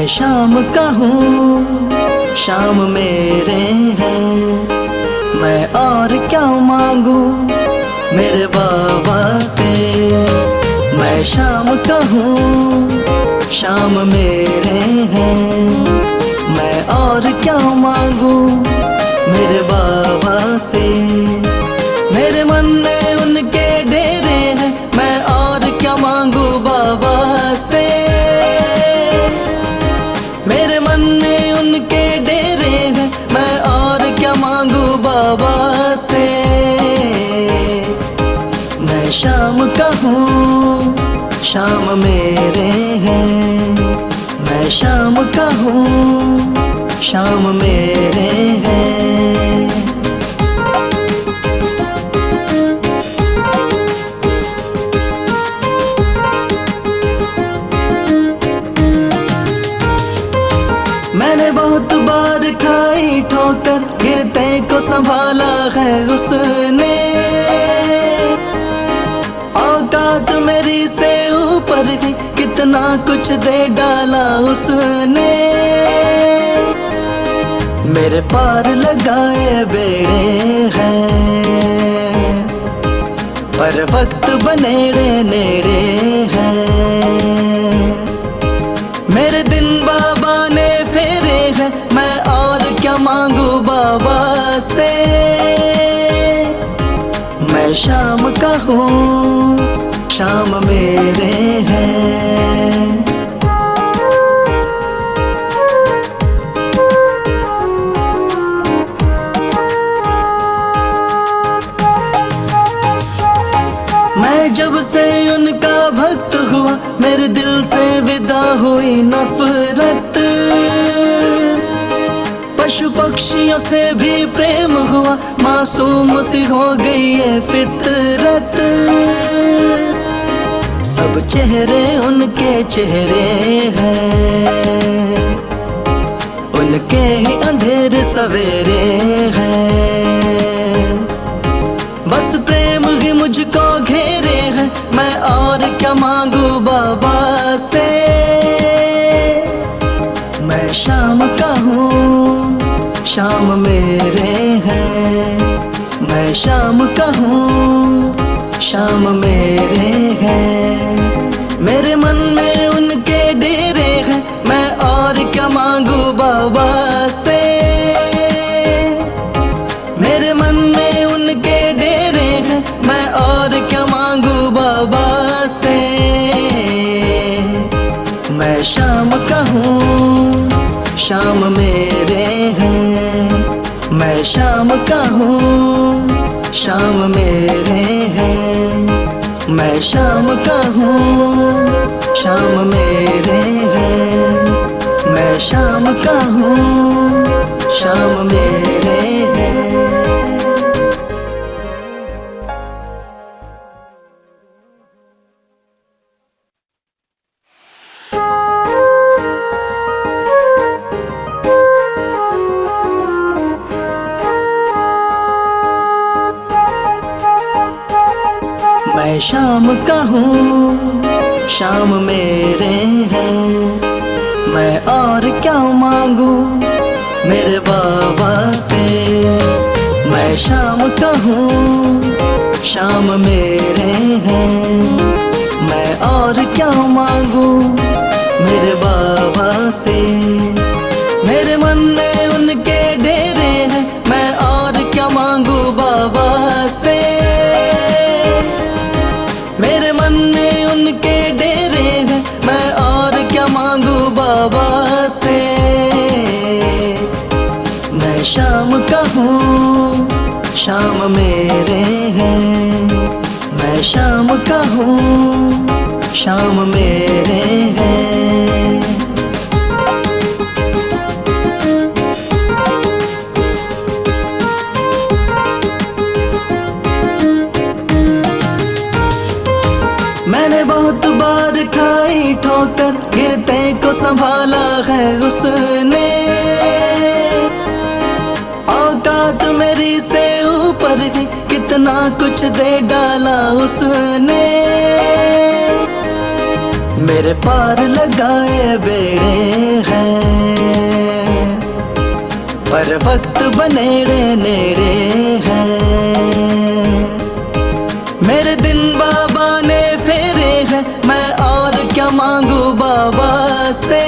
मैं शाम का हूँ, शाम मेरे हैं। मैं और क्या मांगू मेरे बाबा से। मैं शाम का हूँ, शाम मेरे हैं। मैं और क्या मांगू मेरे बाबा से। मेरे मन में उनके डेरे हैं, मैं और क्या मांगू बाबा से। मेरे मन में उनके डेरे हैं, मैं और क्या मांगू बाबा से। मैं शाम का हूँ, शाम मेरे हैं। मैं शाम का हूँ, शाम मेरे हैं। मैंने बहुत बार खाई ठोकर, गिरते को संभाला है उसने। औकात मेरी से ऊपर गई, कितना कुछ दे डाला उसने। मेरे पार लगाए बेड़े हैं, पर वक्त बनेड़े नेड़े हैं। मेरे दिन बाबा ने फेरे हैं, मैं और क्या मांगू बाबा से। मैं शाम का हूँ, शाम मेरे हैं। मैं जब से उनका भक्त हुआ, मेरे दिल से विदा हुई नफरत। पशु पक्षियों से भी प्रेम हुआ, मासूम सी हो गई है फितरत। सब चेहरे उनके चेहरे हैं, उनके ही अंधेरे सवेरे हैं। बस प्रेम ही मुझको घेरे हैं, मैं और क्या मांगू बाबा से। मैं शाम का हूँ, शाम मेरे हैं। मैं शाम का हूँ, शाम मेरे हैं। मेरे मन में उनके डेरे हैं, मैं और क्या मांगू बाबा से। मेरे मन में उनके डेरे हैं, मैं और क्या मांगू बाबा से। मैं शाम का हूँ, शाम मेरे हैं। मैं शाम का हूँ, शाम मेरे हैं। मैं शाम का हूँ, शाम मेरे हैं। मैं शाम का हूँ, शाम मेरे हैं। मैं शाम का हूँ, शाम मेरे हैं। मैं और क्या मांगू मेरे बाबा से। मैं शाम का हूँ, शाम मेरे हैं। मैं और क्या मांगू मेरे बाबा से। मेरे मन में उनके डेरे हैं, मैं और क्या मांगू बाबा से। मेरे मन में उनके डेरे हैं, मैं और क्या मांगू बाबा से। मैं शाम का हूँ, शाम मेरे हैं। मैं शाम का हूँ, शाम मेरे हैं। मैंने बहुत बार खाई ठोकर, गिरते को संभाला है उसने। औकात मेरी से ऊपर गई, कितना कुछ दे डाला उसने। मेरे पार लगाए बेड़े हैं, पर वक्त बनेड़े नेड़े हैं। मेरे दिन बाबा ने फेरे हैं, मैं और क्या मांगू बाबा से।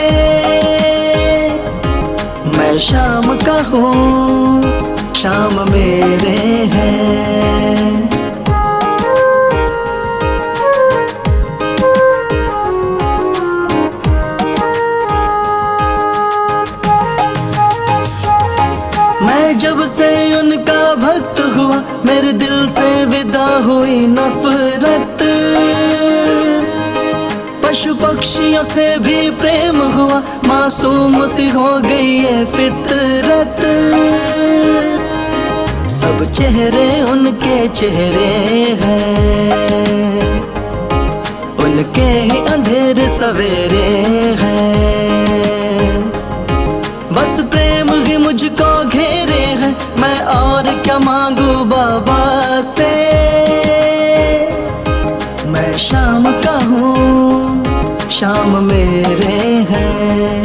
मैं शाम का हूँ, शाम मेरे हैं। मैं जब से उनका भक्त हुआ, मेरे दिल से विदा हुई नफरत। पशु पक्षियों से भी प्रेम हुआ, मासूम सी हो गई है फितरत। सब चेहरे उनके चेहरे हैं, उनके ही अंधेरे सवेरे हैं। बस प्रेम ही मुझको घेरे है, मैं और क्या मांगू बाबा से। मैं शाम का हूँ, शाम मेरे हैं।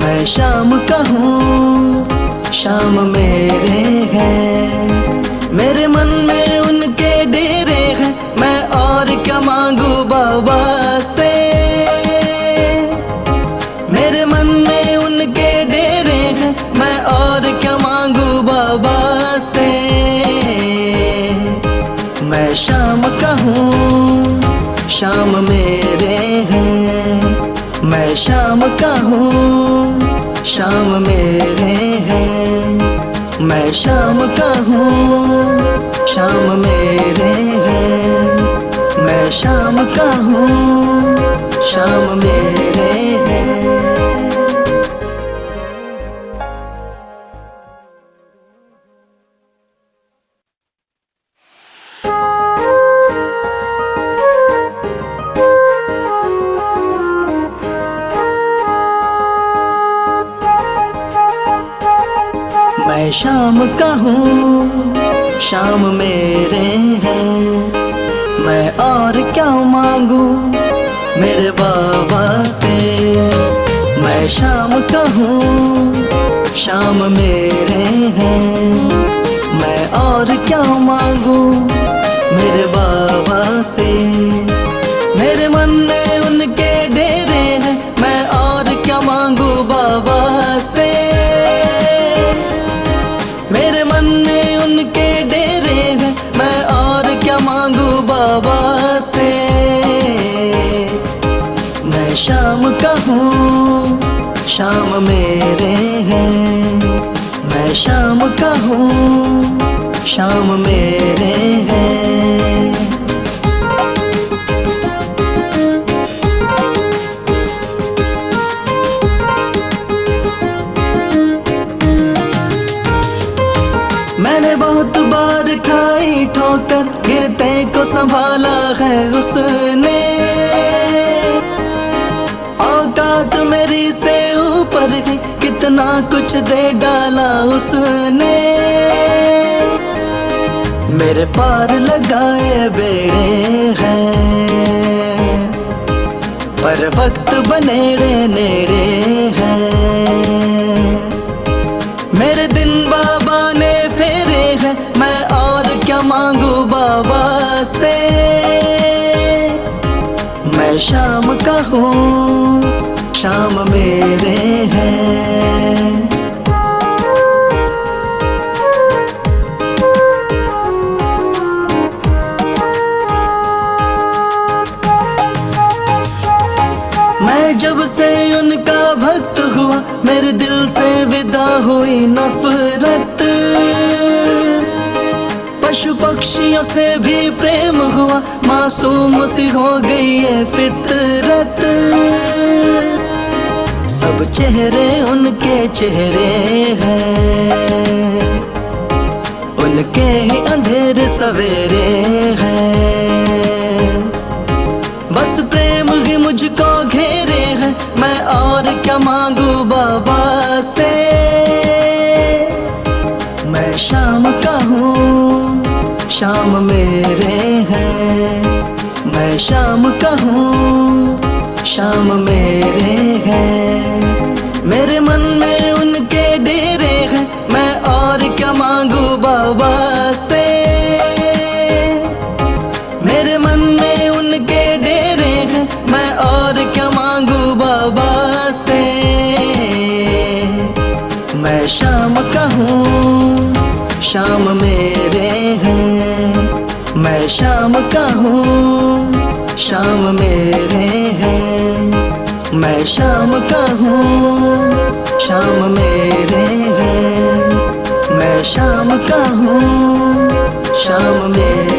मैं शाम का हूँ, शाम मेरे हैं। मेरे मन में उनके डेरे हैं, मैं और क्या मांगू बाबा से। मेरे मन में उनके डेरे हैं, मैं और क्या मांगू बाबा से। मैं शाम का हूँ, शाम मेरे हैं। मैं शाम का हूँ, शाम मेरे हैं। मैं शाम का हूँ, शाम मेरे हैं। मैं शाम का हूँ, शाम मेरे हैं। मैं शाम का हूँ, शाम मेरे हैं। मैं और क्या मांगू मेरे बाबा से। मैं शाम का हूँ, शाम मेरे हैं। मैं और क्या मांगू मेरे बाबा से। मेरे मन में उनके डेरे हैं, मैं और क्या मांगू बाबा से। मेरे मन में उनके डेरे हैं, मैं और क्या मांगू बाबा से। मैं शाम का हूँ, शाम मेरे हैं। मैं शाम का हूँ, शाम मेरे हैं। मैंने बहुत बार खाई ठोकर, गिरते को संभाला है उसने। औकात मेरी से ऊपर है, कितना कुछ दे डाला उसने। मेरे पार लगाए बेड़े हैं, पर वक्त बनेड़े नेड़े हैं। मेरे दिन बाबा ने फेरे हैं, मैं और क्या मांगू बाबा से। मैं शाम का हूँ, शाम मेरे हैं। मैं जब से उनका भक्त हुआ, मेरे दिल से विदा हुई नफरत। पशु पक्षियों से भी प्रेम हुआ, मासूम सी हो गई है फितरत। सब चेहरे उनके चेहरे हैं, उनके ही अंधेरे सवेरे हैं। बस प्रेम ही मुझको घेरे है, मैं और क्या मांगू बाबा से। मैं शाम का हूँ, शाम मेरे हैं। मैं शाम का हूँ, शाम मेरे मन में उनके डेरे हैं, मैं और क्या मांगू बाबा से। मेरे मन में उनके डेरे हैं, मैं और क्या मांगू बाबा से। मैं शाम का हूँ, शाम मेरे हैं। मैं शाम का हूँ, शाम मेरे हैं। मैं शाम का हूँ, शाम मेरे हैं। मैं शाम का हूँ, शाम मेरे